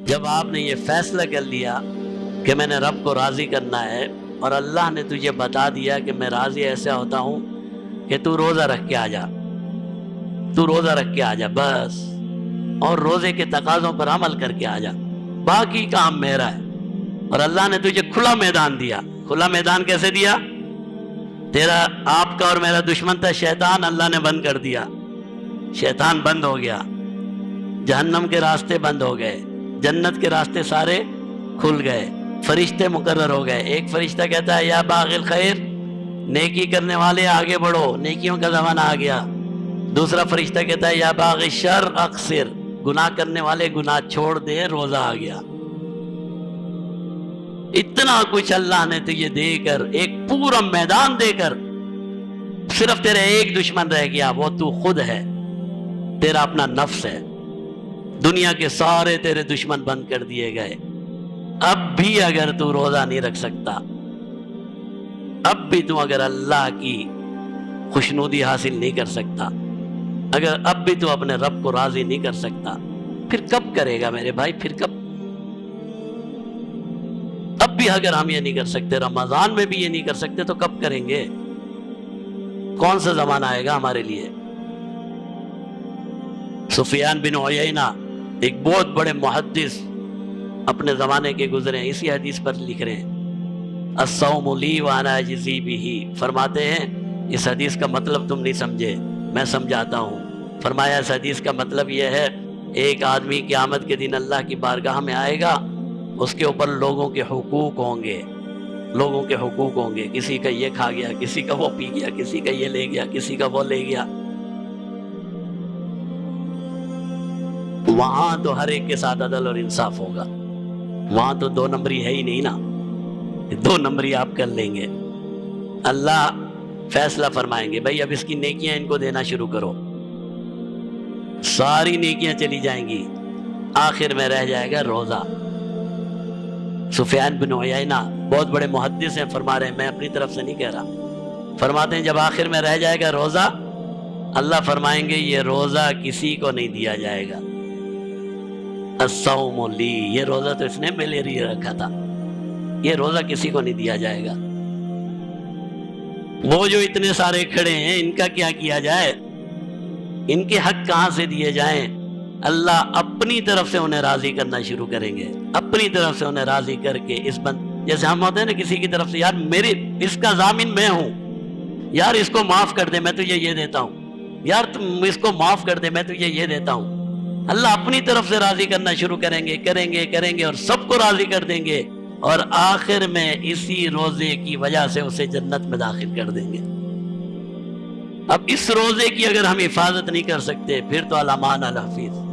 جب آپ نے یہ فیصلہ کر لیا کہ میں نے رب کو راضی کرنا ہے، اور اللہ نے تجھے بتا دیا کہ میں راضی ایسا ہوتا ہوں کہ تو روزہ رکھ کے آ جا، تو روزہ رکھ کے آ جا بس، اور روزے کے تقاضوں پر عمل کر کے آ جا، باقی کام میرا ہے۔ اور اللہ نے تجھے کھلا میدان دیا۔ کھلا میدان کیسے دیا؟ تیرا آپ کا اور میرا دشمن تھا شیطان، اللہ نے بند کر دیا، شیطان بند ہو گیا، جہنم کے راستے بند ہو گئے، جنت کے راستے سارے کھل گئے، فرشتے مقرر ہو گئے۔ ایک فرشتہ کہتا ہے یا باغی الخیر، نیکی کرنے والے آگے بڑھو، نیکیوں کا زمانہ آ گیا۔ دوسرا فرشتہ کہتا ہے یا باغی الشر اقصر، گناہ کرنے والے گناہ چھوڑ دے، روزہ آ گیا۔ اتنا کچھ اللہ نے تجھے دے کر، ایک پورا میدان دے کر، صرف تیرے ایک دشمن رہ گیا، وہ تو خود ہے، تیرا اپنا نفس ہے۔ دنیا کے سارے تیرے دشمن بند کر دیے گئے۔ اب بھی اگر تو روزہ نہیں رکھ سکتا، اب بھی تو اگر اللہ کی خوشنودی حاصل نہیں کر سکتا، اگر اب بھی تو اپنے رب کو راضی نہیں کر سکتا، پھر کب کرے گا میرے بھائی؟ پھر کب؟ اب بھی اگر ہم یہ نہیں کر سکتے، رمضان میں بھی یہ نہیں کر سکتے، تو کب کریں گے؟ کون سا زمانہ آئے گا ہمارے لیے؟ سفیان بن عیینہ ایک بہت بڑے محدث اپنے زمانے کے گزرے ہیں، اسی حدیث پر لکھ رہے ہیں الصوم لی وانا اجزی بہ، فرماتے ہیں اس حدیث کا مطلب تم نہیں سمجھے، میں سمجھاتا ہوں۔ فرمایا اس حدیث کا مطلب یہ ہے، ایک آدمی قیامت کے دن اللہ کی بارگاہ میں آئے گا، اس کے اوپر لوگوں کے حقوق ہوں گے، لوگوں کے حقوق ہوں گے، کسی کا یہ کھا گیا، کسی کا وہ پی گیا، کسی کا یہ لے گیا، کسی کا وہ لے گیا۔ وہاں تو ہر ایک کے ساتھ عدل اور انصاف ہوگا، وہاں تو دو نمبری ہے ہی نہیں نا، دو نمبری آپ کر لیں گے۔ اللہ فیصلہ فرمائیں گے بھائی اب اس کی نیکیاں ان کو دینا شروع کرو، ساری نیکیاں چلی جائیں گی، آخر میں رہ جائے گا روزہ۔ سفیان بن عیینہ بہت بڑے محدث ہیں، فرما رہے ہیں، میں اپنی طرف سے نہیں کہہ رہا، فرماتے ہیں جب آخر میں رہ جائے گا روزہ، اللہ فرمائیں گے یہ روزہ کسی کو نہیں دیا جائے گا۔ الصوم لی، یہ روزہ تو اس نے میرے لیے رکھا تھا، یہ روزہ کسی کو نہیں دیا جائے گا۔ وہ جو اتنے سارے کھڑے ہیں ان کا کیا کیا جائے؟ ان کے حق کہاں سے دیے جائیں؟ اللہ اپنی طرف سے انہیں راضی کرنا شروع کریں گے، اپنی طرف سے انہیں راضی کر کے اس بند، جیسے ہم ہوتے ہیں نا کسی کی طرف سے، یار میری اس کا ضامن میں ہوں، یار اس کو معاف کر دے میں تجھے یہ دیتا ہوں، یار تم اس کو معاف کر دے میں تجھے یہ دیتا ہوں۔ اللہ اپنی طرف سے راضی کرنا شروع کریں گے، کریں گے کریں گے، اور سب کو راضی کر دیں گے، اور آخر میں اسی روزے کی وجہ سے اسے جنت میں داخل کر دیں گے۔ اب اس روزے کی اگر ہم حفاظت نہیں کر سکتے، پھر تو الامان الحفیظ۔